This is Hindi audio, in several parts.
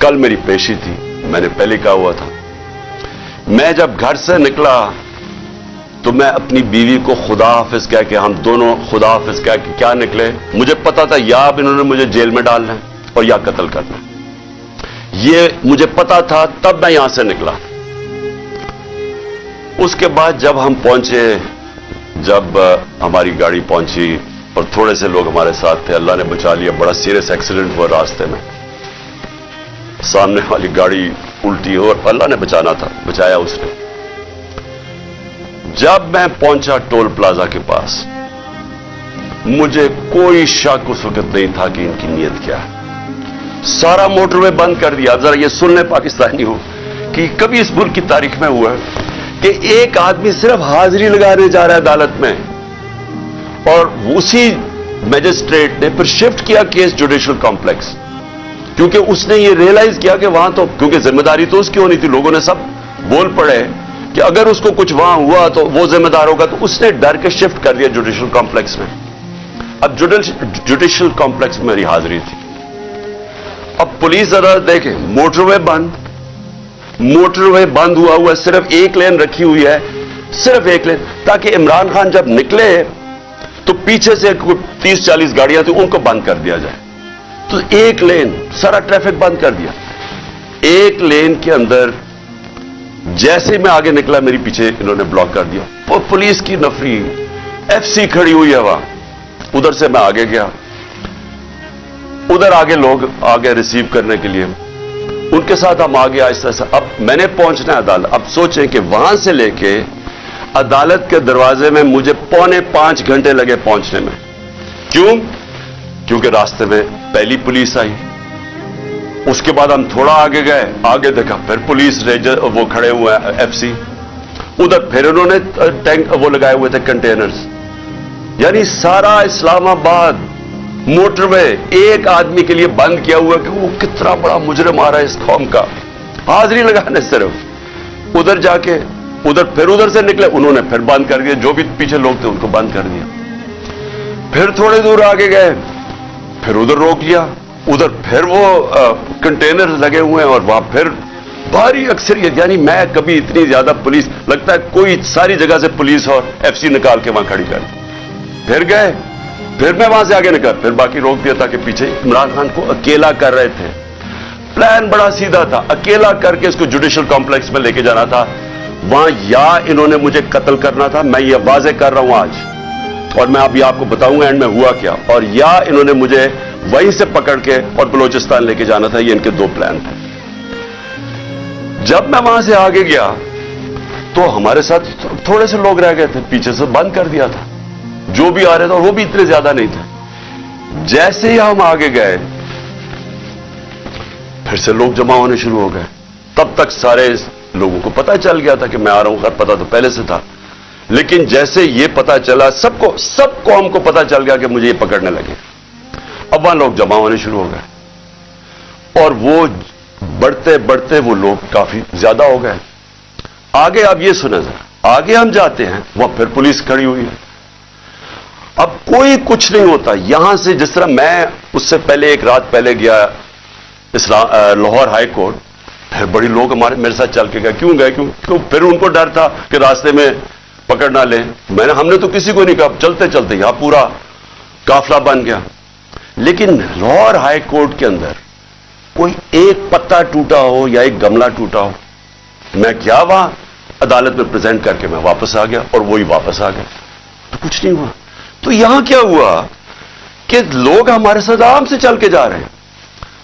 कल मेरी पेशी थी, मैंने पहले कहा हुआ था। मैं जब घर से निकला तो मैं अपनी बीवी को खुदा हाफिज कह के, हम दोनों खुदा हाफिज कह के क्या निकले। मुझे पता था या अब इन्होंने मुझे जेल में डालना है और या कत्ल करना है, ये मुझे पता था, तब मैं यहां से निकला। उसके बाद जब हम पहुंचे, जब हमारी गाड़ी पहुंची और थोड़े से लोग हमारे साथ थे, अल्लाह ने बचा लिया। बड़ा सीरियस एक्सीडेंट हुआ रास्ते में, सामने वाली गाड़ी उल्टी हो और अल्लाह ने बचाना था, बचाया उसने। जब मैं पहुंचा टोल प्लाजा के पास, मुझे कोई शक उस वक्त नहीं था कि इनकी नीयत क्या है। सारा मोटरवे बंद कर दिया। जरा ये सुन ले पाकिस्तानी हो कि कभी इस मुल्क की तारीख में हुआ कि एक आदमी सिर्फ हाजिरी लगाने जा रहा है अदालत में, और उसी मैजिस्ट्रेट ने फिर शिफ्ट किया केस जुडिशियल कॉम्प्लेक्स, क्योंकि उसने ये रियलाइज किया कि वहां तो, क्योंकि जिम्मेदारी तो उसकी होनी थी, लोगों ने सब बोल पड़े कि अगर उसको कुछ वहां हुआ तो वो जिम्मेदार होगा, तो उसने डर के शिफ्ट कर दिया जुडिशियल कॉम्प्लेक्स में। अब जुडिशियल कॉम्प्लेक्स में मेरी हाजिरी थी। अब पुलिस अदालत देखे, मोटरवे बंद हुआ, सिर्फ एक लेन रखी हुई है, सिर्फ एक लेन, ताकि इमरान खान जब निकले तो पीछे से 30-40 गाड़ियां थी, उनको बंद कर दिया जाए। तो एक लेन, सारा ट्रैफिक बंद कर दिया। एक लेन के अंदर जैसे मैं आगे निकला, मेरी पीछे इन्होंने ब्लॉक कर दिया। और पुलिस की नफरी, एफसी खड़ी हुई है वहां। उधर से मैं आगे गया, उधर आगे लोग आगे रिसीव करने के लिए, उनके साथ हम आगे आहिस्ता आहिस्ता। अब मैंने पहुंचना है अदालत। अब सोचें कि वहां से लेके अदालत के दरवाजे में मुझे 4.25 घंटे लगे पहुंचने में। क्यों? क्योंकि रास्ते में पहली पुलिस आई, उसके बाद हम थोड़ा आगे गए, आगे देखा फिर पुलिस रेंजर वो खड़े हुए हैं, एफसी। उधर फिर उन्होंने टैंक वो लगाए हुए थे, कंटेनर्स। यानी सारा इस्लामाबाद मोटरवे एक आदमी के लिए बंद किया हुआ कि वो कितना बड़ा मुजरिम आ रहा है इस कौम का, हाजिरी लगाने सिर्फ। उधर जाके फिर उधर से निकले, उन्होंने फिर बंद कर दिया, जो भी पीछे लोग थे उनको बंद कर दिया। फिर थोड़े दूर आगे गए, फिर उधर रोक लिया, उधर फिर वो कंटेनर लगे हुए हैं और वहां फिर भारी अक्सरियत। यानी मैं कभी इतनी ज्यादा पुलिस, लगता है कोई सारी जगह से पुलिस और एफसी निकाल के वहां खड़ी कर। फिर गए, फिर मैं वहां से आगे निकला, फिर बाकी रोक दिया, ताकि पीछे इमरान खान को अकेला कर रहे थे। प्लान बड़ा सीधा था, अकेला करके इसको जुडिशियल कॉम्प्लेक्स में लेके जाना था। वहां या इन्होंने मुझे कत्ल करना था, मैं ये वाजे कर रहा हूं आज, और मैं अभी आपको बताऊंगा एंड में हुआ क्या, और या इन्होंने मुझे वहीं से पकड़ के और बलोचिस्तान लेके जाना था। ये इनके दो प्लान थे। जब मैं वहां से आगे गया तो हमारे साथ थोड़े से लोग रह गए थे, पीछे से बंद कर दिया था जो भी आ रहे थे, और वो भी इतने ज्यादा नहीं थे। जैसे ही हम आगे गए, फिर से लोग जमा होने शुरू हो गए। तब तक सारे लोगों को पता चल गया था कि मैं आ रहा हूं, पता तो पहले से था, लेकिन जैसे ये पता चला, सबको हमको पता चल गया कि मुझे ये पकड़ने लगे। अब वहां लोग जमा होने शुरू हो गए, और वो बढ़ते बढ़ते वो लोग काफी ज्यादा हो गए। आगे अब ये सुना जरा, आगे हम जाते हैं, वहां फिर पुलिस खड़ी हुई है। अब कोई कुछ नहीं होता यहां से। जिस तरह मैं उससे पहले एक रात पहले गया लाहौर हाई कोर्ट, फिर बड़ी लोग मेरे साथ चल के गए। क्यों गए? क्यों? फिर उनको डर था कि रास्ते में पकड़ ना ले। हमने तो किसी को नहीं कहा, चलते चलते यहां पूरा काफिला बन गया। लेकिन लाहौर हाई कोर्ट के अंदर कोई एक पत्ता टूटा हो या एक गमला टूटा हो, मैं क्या वहां अदालत में प्रेजेंट करके मैं वापस आ गया, और वही वापस आ गया, तो कुछ नहीं हुआ। तो यहां क्या हुआ कि लोग हमारे साथ आराम से चल के जा रहे हैं,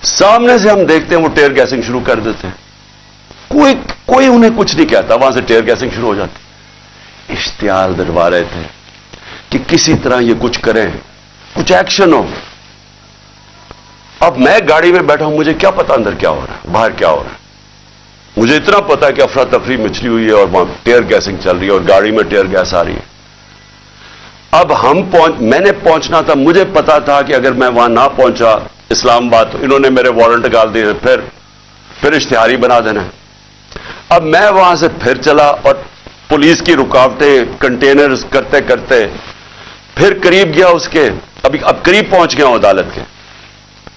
सामने से हम देखते हैं वो टेयर गैसिंग शुरू कर देते हैं। कोई उन्हें कुछ नहीं कहता, वहां से टेयर गैसिंग शुरू हो जाती। इश्तिहार दिलवा रहे थे कि किसी तरह ये कुछ करें, कुछ एक्शन हो। अब मैं गाड़ी में बैठा हूं, मुझे क्या पता अंदर क्या हो रहा है, बाहर क्या हो रहा है। मुझे इतना पता है कि अफरा तफरी मचली हुई है और वहां टेयर गैसिंग चल रही है और गाड़ी में टेयर गैस आ रही है। अब मैंने पहुंचना था, मुझे पता था कि अगर मैं वहां ना पहुंचा इस्लामाबाद तो इन्होंने मेरे वारंट निकाल दिए, फिर इश्तिहारी बना देना है। अब मैं वहां से फिर चला, और पुलिस की रुकावटें, कंटेनर्स करते करते फिर करीब गया उसके, अब करीब पहुंच गया हूं अदालत के।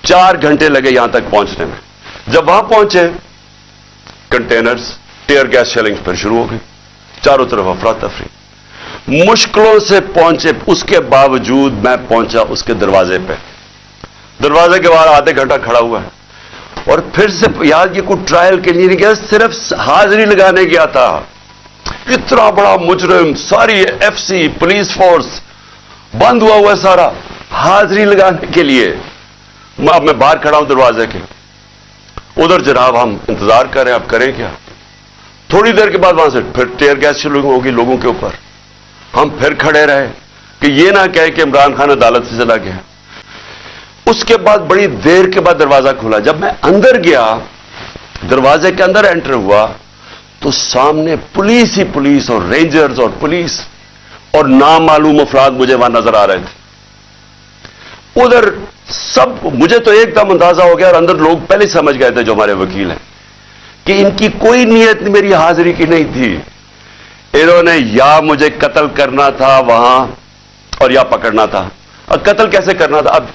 4 घंटे लगे यहां तक पहुंचने में। जब वहां पहुंचे, कंटेनर्स, टीयर गैस शेलिंग फिर शुरू हो गई, चारों तरफ अफरा तफरी। मुश्किलों से पहुंचे, उसके बावजूद मैं पहुंचा उसके दरवाजे पे। दरवाजे के बाहर आधे घंटा खड़ा हुआ है, और फिर से यार ये कोई ट्रायल के लिए नहीं गया, सिर्फ हाजिरी लगाने गया था। इतना बड़ा मुजरिम, सारी एफसी पुलिस फोर्स बंद हुआ है सारा, हाजिरी लगाने के लिए। अब मैं बाहर खड़ा हूं दरवाजे के, उधर जनाब हम इंतजार कर रहे हैं, अब करें क्या। थोड़ी देर के बाद वहां से फिर टीयर गैस शुरू होगी लोगों के ऊपर। हम फिर खड़े रहे कि ये ना कहे कि इमरान खान अदालत से चला गया। उसके बाद बड़ी देर के बाद दरवाजा खुला। जब मैं अंदर गया, दरवाजे के अंदर एंटर हुआ, तो सामने पुलिस ही पुलिस और रेंजर्स और पुलिस और नामालूम अफराद मुझे वहां नजर आ रहे थे। उधर सब, मुझे तो एकदम अंदाजा हो गया, और अंदर लोग पहले समझ गए थे जो हमारे वकील हैं कि इनकी कोई नीयत मेरी हाजिरी की नहीं थी। इन्होंने या मुझे कत्ल करना था वहां, और या पकड़ना था। और कत्ल कैसे करना था? अब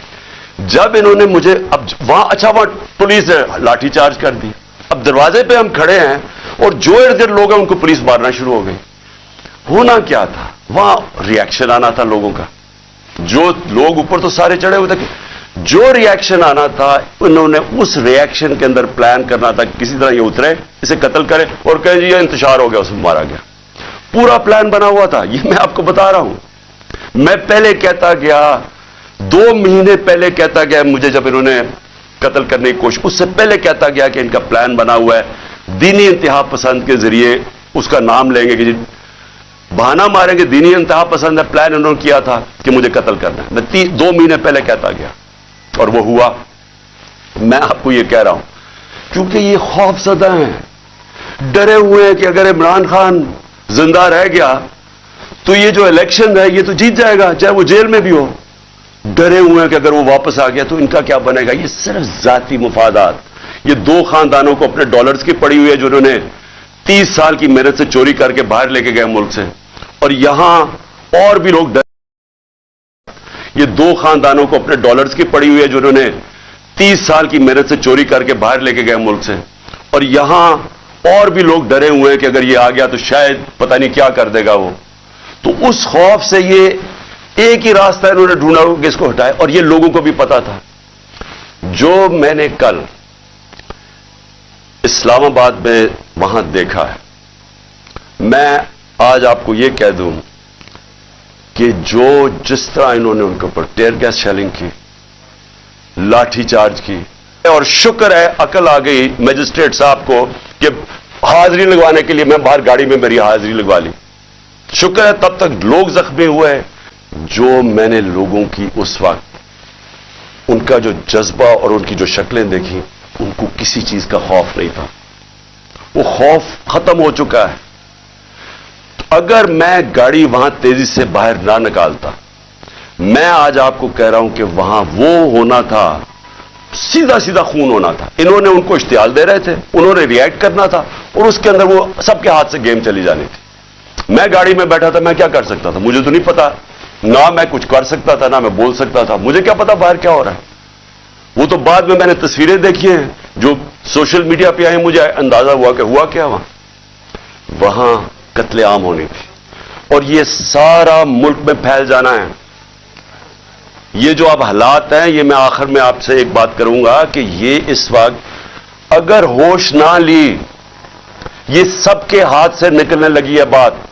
जब इन्होंने मुझे, अब वहां, अच्छा वहां पुलिस ने लाठीचार्ज कर दी। अब दरवाजे पे हम खड़े हैं, और जो इर्द गिर्द लोग हैं उनको पुलिस मारना शुरू हो गई। होना क्या था? वहां रिएक्शन आना था लोगों का। जो लोग ऊपर तो सारे चढ़े हुए थे, जो रिएक्शन आना था, उन्होंने उस रिएक्शन के अंदर प्लान करना था, किसी तरह ये उतरे, इसे कत्ल करे और कहे जी ये इंतशार हो गया, उसमें मारा गया। पूरा प्लान बना हुआ था, ये मैं आपको बता रहा हूं। मैं पहले कहता गया, 2 महीने पहले कहता गया मुझे, जब इन्होंने कत्ल करने की कोशिश, उससे पहले कहता गया कि इनका प्लान बना हुआ है, दीनी इंतहा पसंद के जरिए उसका नाम लेंगे कि जी बहाना मारेंगे, दीनी इंतहा पसंद है, प्लान इन्होंने किया था कि मुझे कत्ल करना है। मैं 2 महीने पहले कहता गया, और वो हुआ। मैं आपको ये कह रहा हूं क्योंकि ये खौफजदा हैं, डरे हुए हैं कि अगर इमरान खान जिंदा रह गया तो ये जो इलेक्शन है ये तो जीत जाएगा, चाहे वो जेल में भी हो। डरे हुए हैं कि अगर वो वापस आ गया तो इनका क्या बनेगा। ये सिर्फ जाती मुफादात, ये 2 खानदानों को अपने डॉलर्स की पड़ी हुई है, जो उन्होंने 30 साल की मेहनत से चोरी करके बाहर लेके गए मुल्क से। और यहां और भी लोग, ये 2 खानदानों को अपने डॉलर्स की पड़ी हुई है, जो उन्होंने 30 साल की मेहनत से चोरी करके बाहर लेके गए मुल्क से। और यहां और भी लोग डरे हुए हैं कि अगर ये आ गया तो शायद पता नहीं क्या कर देगा वो। तो उस खौफ से ये एक ही रास्ता इन्होंने ढूंढा कि इसको हटाए, और ये लोगों को भी पता था। जो मैंने कल इस्लामाबाद में वहां देखा है, मैं आज आपको यह कह दूं कि जो जिस तरह इन्होंने उनके ऊपर टीयर गैस शेलिंग की, लाठीचार्ज की, और शुक्र है अकल आ गई मजिस्ट्रेट साहब को कि हाजिरी लगवाने के लिए मैं बाहर गाड़ी में मेरी हाजिरी लगवा ली। शुक्र है तब तक लोग जख्मी हुए। जो मैंने लोगों की उस वक्त उनका जो जज्बा और उनकी जो शक्लें देखी, उनको किसी चीज का खौफ नहीं था। वो खौफ खत्म हो चुका है। अगर मैं गाड़ी वहां तेजी से बाहर ना निकालता, मैं आज आपको कह रहा हूं कि वहां वो होना था, सीधा सीधा खून होना था। इन्होंने उनको इश्तियाल दे रहे थे, उन्होंने रिएक्ट करना था, और उसके अंदर वो सबके हाथ से गेम चली जानी थी। मैं गाड़ी में बैठा था, मैं क्या कर सकता था? मुझे तो नहीं पता, ना मैं कुछ कर सकता था, ना मैं बोल सकता था। मुझे क्या पता बाहर क्या हो रहा है। वो तो बाद में मैंने तस्वीरें देखी हैं जो सोशल मीडिया पे आई, मुझे अंदाजा हुआ कि हुआ क्या वहां कत्लेआम होनी थी, और ये सारा मुल्क में फैल जाना है। ये जो अब हालात हैं, ये मैं आखिर में आपसे एक बात करूंगा कि ये इस वक्त अगर होश ना ली, ये सबके हाथ से निकलने लगी है बात।